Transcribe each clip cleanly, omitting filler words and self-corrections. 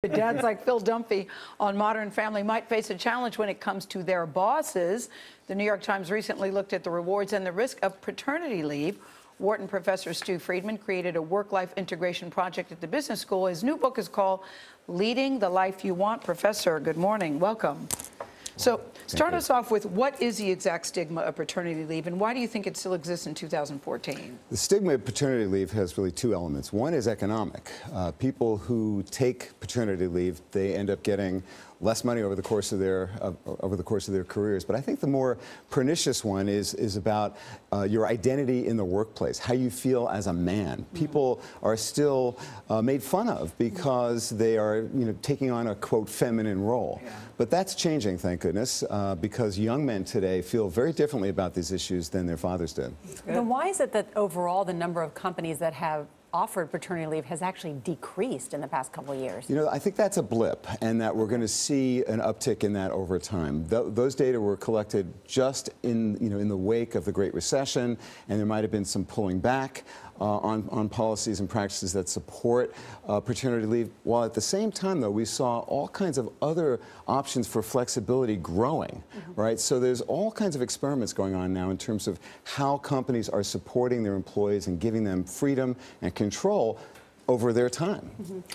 Dads like Phil Dunphy on Modern Family might face a challenge when it comes to their bosses. The New York Times recently looked at the rewards and the risk of paternity leave. Wharton professor Stew Friedman created a work-life integration project at the business school. His new book is called Leading the Life You Want. Professor, good morning. Welcome. So start us off with, what is the exact stigma of paternity leave, and why do you think it still exists in 2014? The stigma of paternity leave has really two elements. One is economic. People who take paternity leave, they end up getting less money over the course of their careers. But I think the more pernicious one is about your identity in the workplace, how you feel as a man. People are still made fun of because they are, taking on a quote feminine role. Yeah. But that's changing, thank goodness, because young men today feel very differently about these issues than their fathers did. Then why is it that overall the number of companies that have offered paternity leave has actually decreased in the past couple of years? I think that's a blip, and that we're going to see an uptick in that over time. Those data were collected just in the wake of the Great Recession, and there might have been some pulling back on policies and practices that support paternity leave, while at the same time, though, we saw all kinds of other options for flexibility growing, right? So there's all kinds of experiments going on now in terms of how companies are supporting their employees and giving them freedom and control over their time.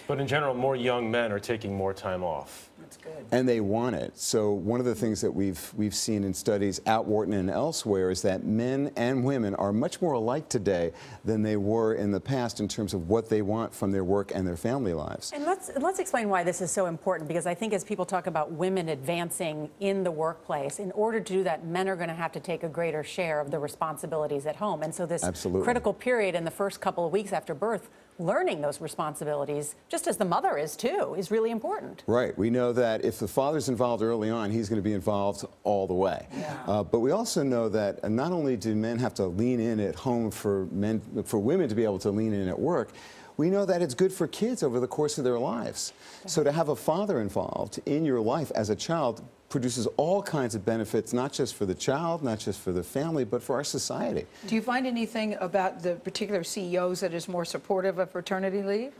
But in general, more young men are taking more time off. That's good. And they want it. So one of the things that we've seen in studies at Wharton and elsewhere is that men and women are much more alike today than they were in the past in terms of what they want from their work and their family lives. And let's explain why this is so important, because I think as people talk about women advancing in the workplace, in order to do that, men are going to have to take a greater share of the responsibilities at home. And so this critical period in the first couple of weeks after birth, learning those responsibilities, just as the mother is too, is really important. Right. We know that if the father's involved early on, he's going to be involved all the way. Yeah. But we also know that not only do men have to lean in at home for women to be able to lean in at work, we know that it's good for kids over the course of their lives. So to have a father involved in your life as a child produces all kinds of benefits, not just for the child, not just for the family, but for our society. Do you find anything about the particular CEOs that is more supportive of paternity leave?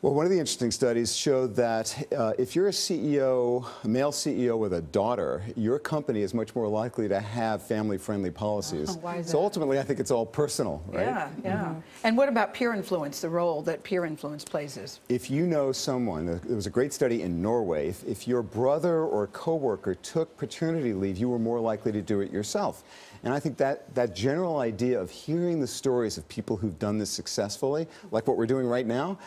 Well, one of the interesting studies showed that if you're a CEO, a male CEO with a daughter, your company is much more likely to have family-friendly policies. Why is that? So ultimately, I think it's all personal, right? Yeah, yeah. And what about peer influence, the role that peer influence plays? If you know someone, there was a great study in Norway, if your brother or coworker took paternity leave, you were more likely to do it yourself. And I think that general idea of hearing the stories of people who've done this successfully, like what we're doing right now,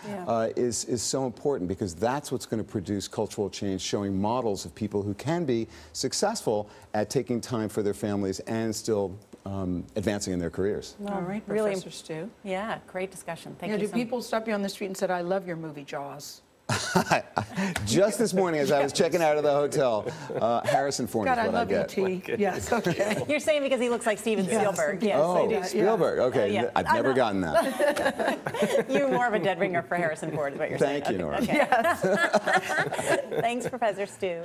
is so important, because that's what's going to produce cultural change, showing models of people who can be successful at taking time for their families and still advancing in their careers. All right, Professor Stew. Yeah, great discussion. Thank you. Do people stop you on the street and say, "I love your movie, Jaws"? Just this morning, as I was checking out of the hotel, Harrison Ford is what I get. God, I love E.T. Yes, okay. You're saying because he looks like Steven Spielberg. Yes, oh, I do. Spielberg. Okay, I've never gotten that. You're more of a dead ringer for Harrison Ford, is what you're saying. Thank you, Nora. Okay. Yes. Thanks, Professor Stew.